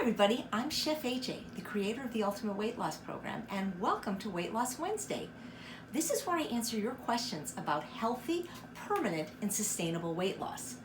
everybody, I'm Chef AJ, the creator of the Ultimate Weight Loss Program, and welcome to Weight Loss Wednesday. This is where I answer your questions about healthy, permanent, and sustainable weight loss.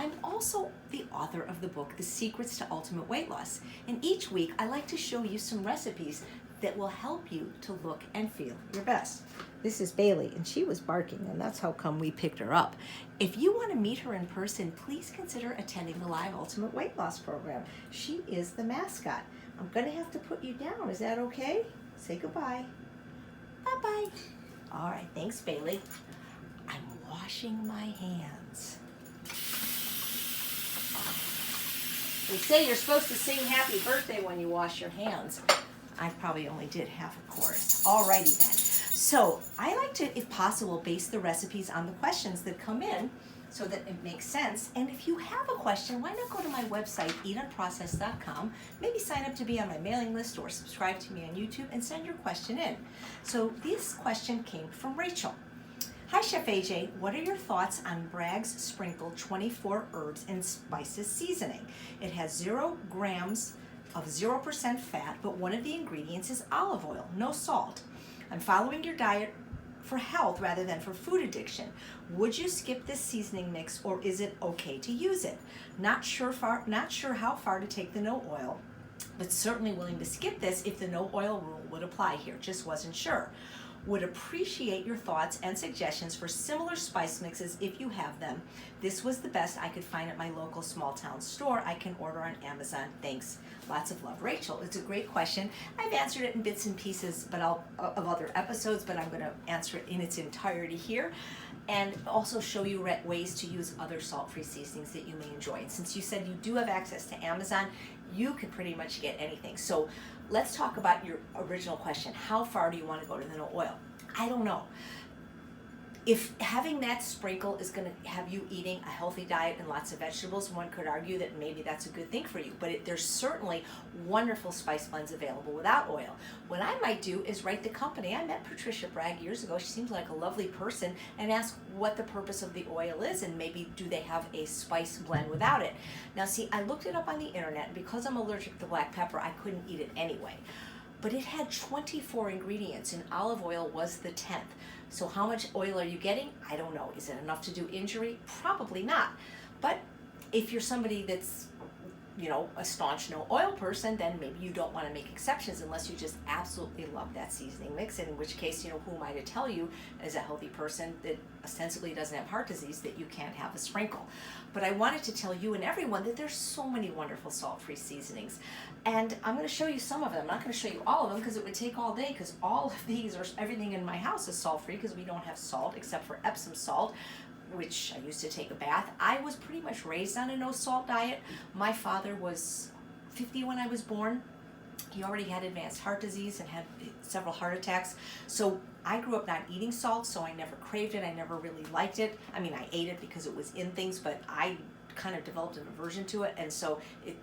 I'm also the author of the book, The Secrets to Ultimate Weight Loss, and each week I like to show you some recipes that will help you to look and feel your best. This is Bailey, and she was barking, and that's how come we picked her up. If you want to meet her in person, please consider attending the live Ultimate Weight Loss Program. She is the mascot. I'm going to have to put you down. Is that okay? Say goodbye. Bye-bye. All right, thanks, Bailey. I'm washing my hands. They say you're supposed to sing happy birthday when you wash your hands. I probably only did half a chorus. Alrighty then. So I like to, if possible, base the recipes on the questions that come in so that it makes sense. And if you have a question, why not go to my website, UNPROCESSED.com, maybe sign up to be on my mailing list or subscribe to me on YouTube and send your question in. So this question came from Rachel. Hi Chef AJ, what are your thoughts on Bragg's Sprinkle 24 Herbs and Spices Seasoning? It has 0 grams of 0% fat, but one of the ingredients is olive oil, no salt. I'm following your diet for health rather than for food addiction. Would you skip this seasoning mix, or is it okay to use it? Not sure how far to take the no oil, but certainly willing to skip this if the no oil rule would apply here. Just wasn't sure. Would appreciate your thoughts and suggestions for similar spice mixes if you have them. This was the best I could find at my local small town store. I can order on Amazon. Thanks. Lots of love. Rachel, it's a great question. I've answered it in bits and pieces of other episodes, but I'm going to answer it in its entirety here and also show you ways to use other salt-free seasonings that you may enjoy. And since you said you do have access to Amazon, you can pretty much get anything. So let's talk about your original question. How far do you want to go to the no oil? I don't know. If having that sprinkle is going to have you eating a healthy diet and lots of vegetables, one could argue that maybe that's a good thing for you. But there's certainly wonderful spice blends available without oil. What I might do is write the company. I met Patricia Bragg years ago. She seems like a lovely person, and ask what the purpose of the oil is, and maybe do they have a spice blend without it. Now see, I looked it up on the internet, and because I'm allergic to black pepper, I couldn't eat it anyway. But it had 24 ingredients, and olive oil was the 10th. So how much oil are you getting? I don't know. Is it enough to do injury? Probably not. But if you're somebody that's, a staunch no oil person, then maybe you don't want to make exceptions unless you just absolutely love that seasoning mix, in which case, who am I to tell you as a healthy person that ostensibly doesn't have heart disease that you can't have a sprinkle. But I wanted to tell you and everyone that there's so many wonderful salt-free seasonings. And I'm going to show you some of them. I'm not going to show you all of them because it would take all day, because all of these, or everything in my house is salt-free because we don't have salt except for Epsom salt, which I used to take a bath. I was pretty much raised on a no salt diet. My father was 50 when I was born. He already had advanced heart disease and had several heart attacks. So I grew up not eating salt, so I never craved it. I never really liked it. I mean, I ate it because it was in things, but I kind of developed an aversion to it, and so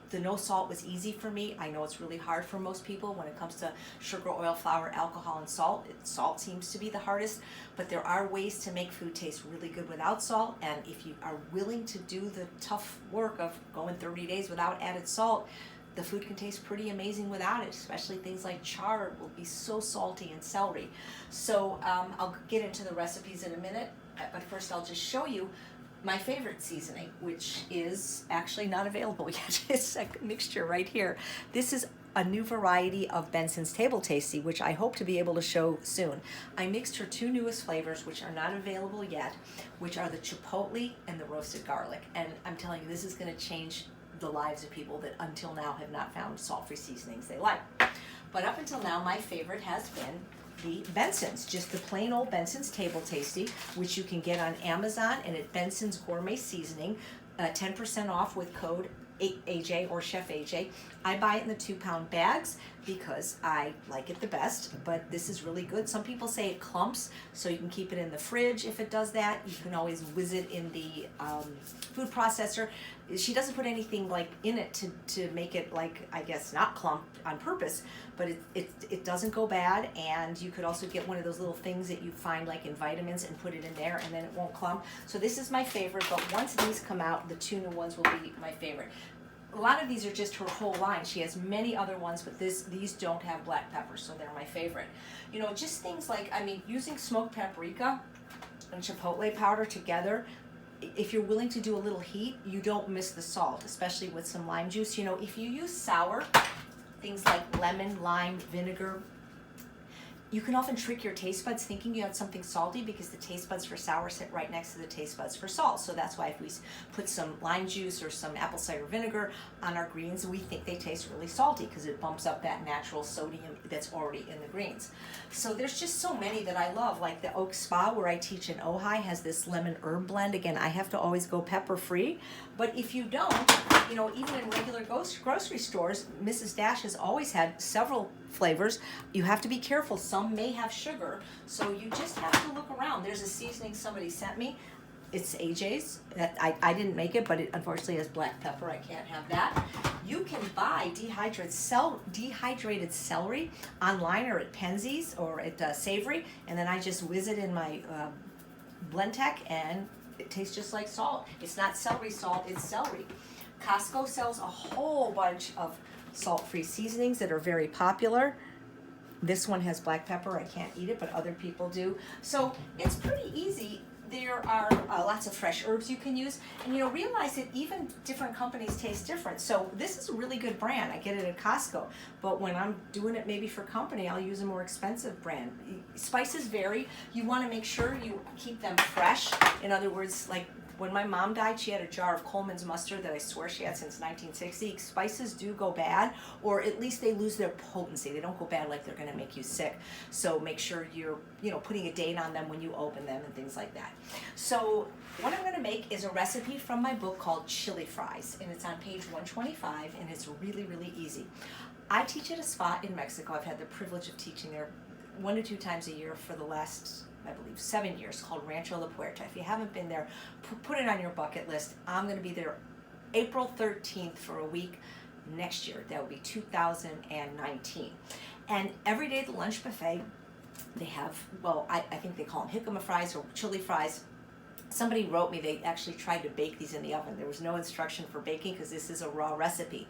the no salt was easy for me. I know it's really hard for most people when it comes to sugar, oil, flour, alcohol, and salt. Salt seems to be the hardest, but there are ways to make food taste really good without salt, and if you are willing to do the tough work of going 30 days without added salt, the food can taste pretty amazing without it, especially things like chard will be so salty, and celery. So I'll get into the recipes in a minute, but first I'll just show you my favorite seasoning, which is actually not available yet. It's a mixture right here. This is a new variety of Benson's Table Tasty, which I hope to be able to show soon. I mixed her 2 newest flavors, which are not available yet, which are the chipotle and the roasted garlic. And I'm telling you, this is going to change the lives of people that until now have not found salt-free seasonings they like. But up until now, my favorite has been the Benson's, just the plain old Benson's Table Tasty, which you can get on Amazon and at Benson's Gourmet Seasoning, 10% off with code AJ or Chef AJ. I buy it in the 2-pound bags because I like it the best, but this is really good. Some people say it clumps, so you can keep it in the fridge if it does that. You can always whiz it in the food processor. She doesn't put anything in it to make it I guess not clump on purpose, but it doesn't go bad. And you could also get one of those little things that you find in vitamins and put it in there, and then it won't clump. So this is my favorite, but once these come out, the 2 new ones will be my favorite. a lot of these are just her whole line. She has many other ones, but these don't have black pepper, so they're my favorite. You know, just things like, I mean, using smoked paprika and chipotle powder together, if you're willing to do a little heat, you don't miss the salt, especially with some lime juice. You know, if you use sour, things like lemon, lime, vinegar, you can often trick your taste buds thinking you had something salty because the taste buds for sour sit right next to the taste buds for salt. So that's why if we put some lime juice or some apple cider vinegar on our greens, we think they taste really salty because it bumps up that natural sodium that's already in the greens. So there's just so many that I love, like the Oak Spa where I teach in Ojai has this lemon herb blend. Again, I have to always go pepper free, but if you don't, you know, even in regular grocery stores, Mrs. Dash has always had several flavors. You have to be careful. Some may have sugar, so you just have to look around. There's a seasoning somebody sent me. It's AJ's. I didn't make it, but it unfortunately has black pepper. I can't have that. You can buy dehydrated celery online or at Penzeys or at Savory, and then I just whiz it in my Blendtec, and it tastes just like salt. It's not celery salt, it's celery. Costco sells a whole bunch of salt-free seasonings that are very popular. This one has black pepper. I can't eat it, but other people do. So it's pretty easy. There are lots of fresh herbs you can use, and you know, realize that even different companies taste different. So this is a really good brand. I get it at Costco, but when I'm doing it maybe for company, I'll use a more expensive brand. Spices vary. You want to make sure you keep them fresh. In other words, like when my mom died, she had a jar of Coleman's mustard that I swear she had since 1960. Spices do go bad, or at least they lose their potency. They don't go bad like they're going to make you sick. So make sure you're, you know, putting a date on them when you open them and things like that. So what I'm going to make is a recipe from my book called Chili Fries, and it's on page 125, and it's really, really easy. I teach at a spot in Mexico. I've had the privilege of teaching there 1 to 2 times a year for the last, I believe, 7 years, called Rancho La Puerta. If you haven't been there, put it on your bucket list. I'm going to be there April 13th for a week next year. That will be 2019. And every day at the lunch buffet, they have, well, I think they call them jicama fries or chili fries. Somebody wrote me they actually tried to bake these in the oven. There was no instruction for baking because this is a raw recipe.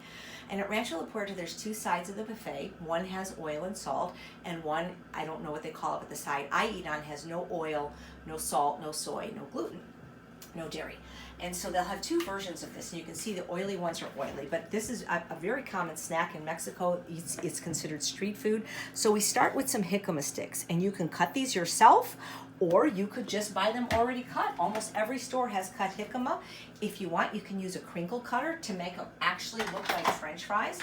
And at Rancho La Puerta, there's 2 sides of the buffet. One has oil and salt, and one, I don't know what they call it, but the side I eat on has no oil, no salt, no soy, no gluten, no dairy. And so they'll have 2 versions of this, and you can see the oily ones are oily, but this is a very common snack in Mexico. It's considered street food. So we start with some jicama sticks, and you can cut these yourself, or you could just buy them already cut. Almost every store has cut jicama. If you want, you can use a crinkle cutter to make them actually look like French fries.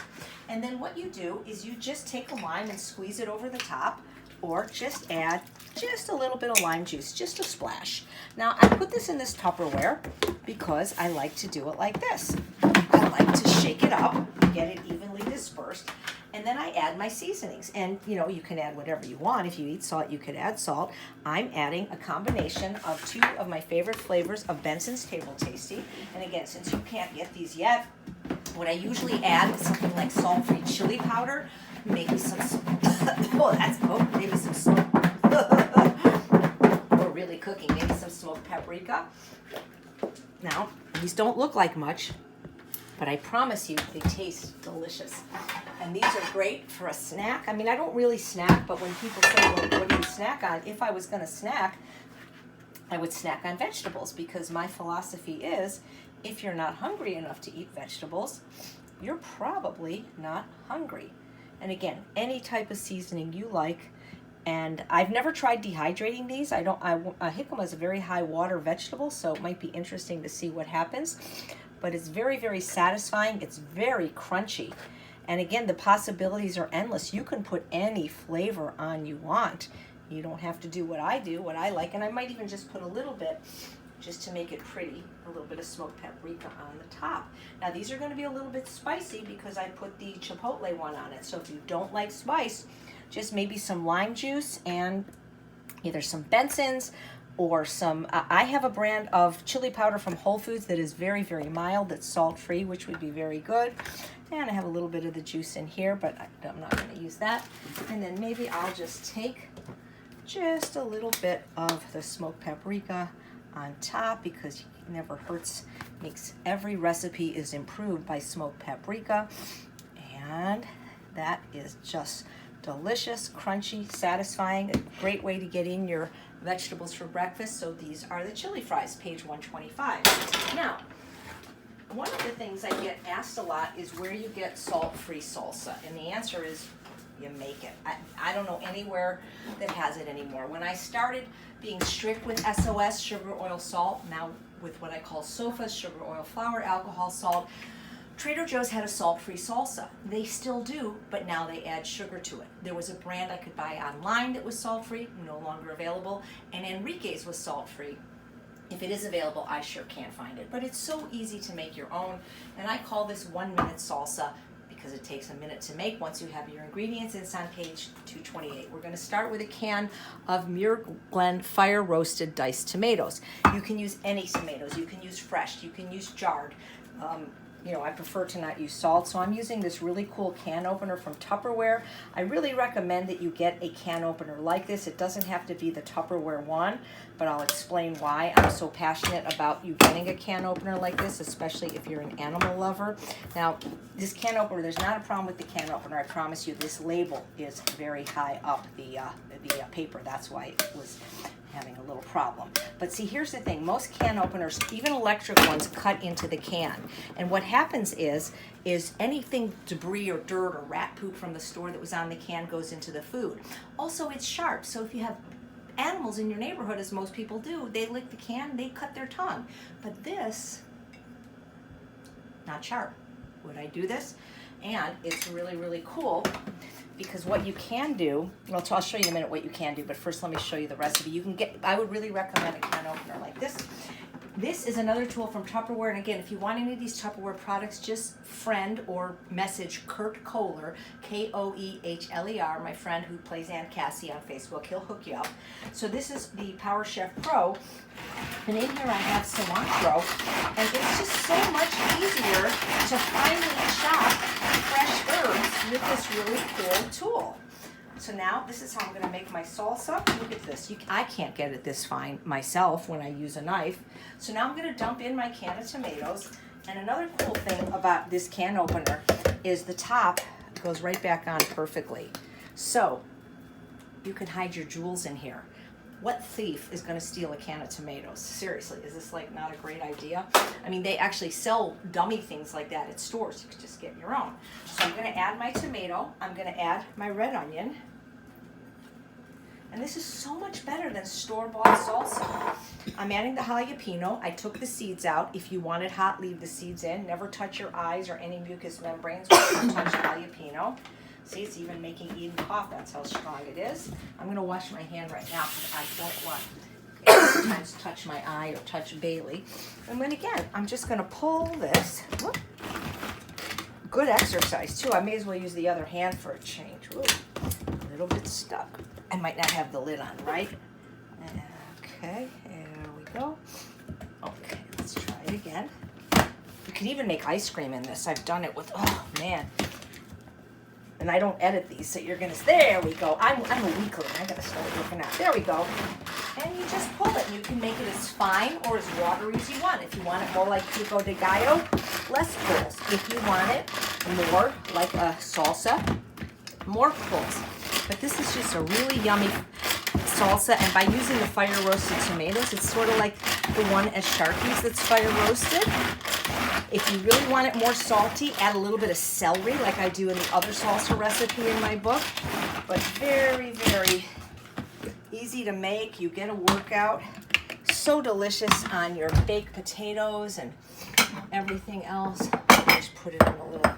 And then what you do is you just take a lime and squeeze it over the top, or just add just a little bit of lime juice, just a splash. Now, I put this in this Tupperware because I like to do it like this. I like to shake it up, get it evenly dispersed, and then I add my seasonings. And you know, you can add whatever you want. If you eat salt, you could add salt. I'm adding a combination of 2 of my favorite flavors of Benson's Table Tasty. And again, since you can't get these yet, what I usually add is something like salt-free chili powder, maybe some, maybe some smoked, we're really cooking, maybe some smoked paprika. Now, these don't look like much, but I promise you they taste delicious. And these are great for a snack. I mean, I don't really snack, but when people say, well, what do you snack on? If I was going to snack, I would snack on vegetables, because my philosophy is, if you're not hungry enough to eat vegetables, you're probably not hungry. And again, any type of seasoning you like. And I've never tried dehydrating these. Jicama is a very high water vegetable, so it might be interesting to see what happens. But it's very, very satisfying. It's very crunchy. And again, the possibilities are endless. You can put any flavor on you want. You don't have to do what I do, what I like. And I might even just put a little bit, just to make it pretty, a little bit of smoked paprika on the top. Now these are going to be a little bit spicy because I put the chipotle one on it. So if you don't like spice, just maybe some lime juice and either some Benson's or some, I have a brand of chili powder from Whole Foods that is very, very mild, that's salt-free, which would be very good. And I have a little bit of the juice in here, but I'm not going to use that. And then maybe I'll just take just a little bit of the smoked paprika on top because it never hurts. Makes every recipe is improved by smoked paprika. And that is just delicious, crunchy, satisfying, a great way to get in your vegetables for breakfast. So these are the chili fries, page 125. Now, one of the things I get asked a lot is where you get salt-free salsa, and the answer is you make it. I don't know anywhere that has it anymore. When I started being strict with SOS, sugar, oil, salt, now with what I call SOFA, sugar, oil, flour, alcohol, salt, Trader Joe's had a salt-free salsa. They still do, but now they add sugar to it. There was a brand I could buy online that was salt-free, no longer available, and Enrique's was salt-free. If it is available, I sure can't find it, but it's so easy to make your own, and I call this 1 minute salsa because it takes a minute to make once you have your ingredients. It's on page 228. We're going to start with a can of Muir Glen fire roasted diced tomatoes. You can use any tomatoes. You can use fresh. You can use jarred. You know, I prefer to not use salt, so I'm using this really cool can opener from Tupperware. I really recommend that you get a can opener like this. It doesn't have to be the Tupperware one, but I'll explain why I'm so passionate about you getting a can opener like this, especially if you're an animal lover. Now, this can opener, there's not a problem with the can opener. I promise you, this label is very high up the paper. That's why it was having a little problem. But see, here's the thing. Most can openers, even electric ones, cut into the can. And what happens is anything debris or dirt or rat poop from the store that was on the can goes into the food. Also, it's sharp. So if you have animals in your neighborhood, as most people do, they lick the can, they cut their tongue. But this, not sharp. Would I do this? And it's really, really cool because what you can do, well, I'll show you in a minute what you can do, but first let me show you the recipe. You can get, I would really recommend a can opener like this. This is another tool from Tupperware, and again, if you want any of these Tupperware products, just friend or message Kurt Kohler, Koehler, my friend who plays Aunt Cassie on Facebook. He'll hook you up. So this is the Power Chef Pro, and in here I have cilantro, and it's just so much easier to finely chop fresh herbs with this really cool tool. So now this is how I'm going to make my salsa. Look at this. I can't get it this fine myself when I use a knife. So now I'm going to dump in my can of tomatoes. And another cool thing about this can opener is the top goes right back on perfectly. So you can hide your jewels in here. What thief is going to steal a can of tomatoes? Seriously, is this like not a great idea? I mean, they actually sell dummy things like that at stores. You can just get your own. So I'm going to add my tomato. I'm going to add my red onion. And this is so much better than store-bought salsa. I'm adding the jalapeno. I took the seeds out. If you want it hot, leave the seeds in. Never touch your eyes or any mucous membranes when you touch jalapeno. See, it's even making Eden cough. That's how strong it is. I'm going to wash my hand right now because I don't want to sometimes touch my eye or touch Bailey. And then again, I'm just going to pull this. Whoop. Good exercise, too. I may as well use the other hand for a change. Whoa, a little bit stuck. I might not have the lid on, right? Okay, there we go. Okay, let's try it again. You can even make ice cream in this. I've done it with, oh, man. And I don't edit these, so you're going to, there we go. I'm a weakling. I got to start working out. There we go. And you just pull it, and you can make it as fine or as watery as you want. If you want it more like pico de gallo, less pulls. If you want it more like a salsa, more pulls. But this is just a really yummy salsa, and by using the fire roasted tomatoes, it's sort of like the one at Sharky's that's fire roasted. If you really want it more salty, add a little bit of celery like I do in the other salsa recipe in my book. But very, very easy to make. You get a workout. So delicious on your baked potatoes and everything else. Just put it in a little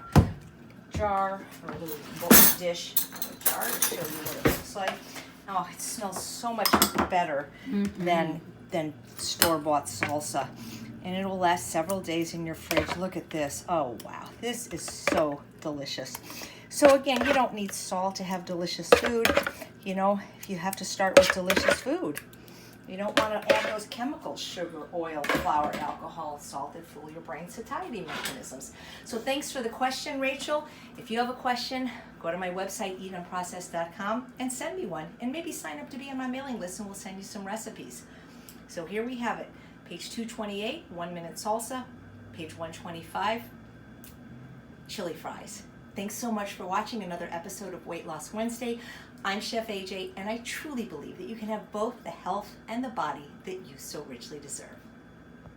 jar or a little dish. Jar to show you what it looks like. Oh, it smells so much better than store-bought salsa. And it'll last several days in your fridge. Look at this. Oh, wow. This is so delicious. So again, you don't need salt to have delicious food. You know, you have to start with delicious food. You don't want to add those chemicals, sugar, oil, flour, alcohol, salt that fool your brain satiety mechanisms. So thanks for the question, Rachel. If you have a question, go to my website, UNPROCESSED.com, and send me one. And maybe sign up to be on my mailing list, and we'll send you some recipes. So here we have it. Page 228, 1 Minute Salsa. Page 125, chili fries. Thanks so much for watching another episode of Weight Loss Wednesday. I'm Chef AJ, and I truly believe that you can have both the health and the body that you so richly deserve.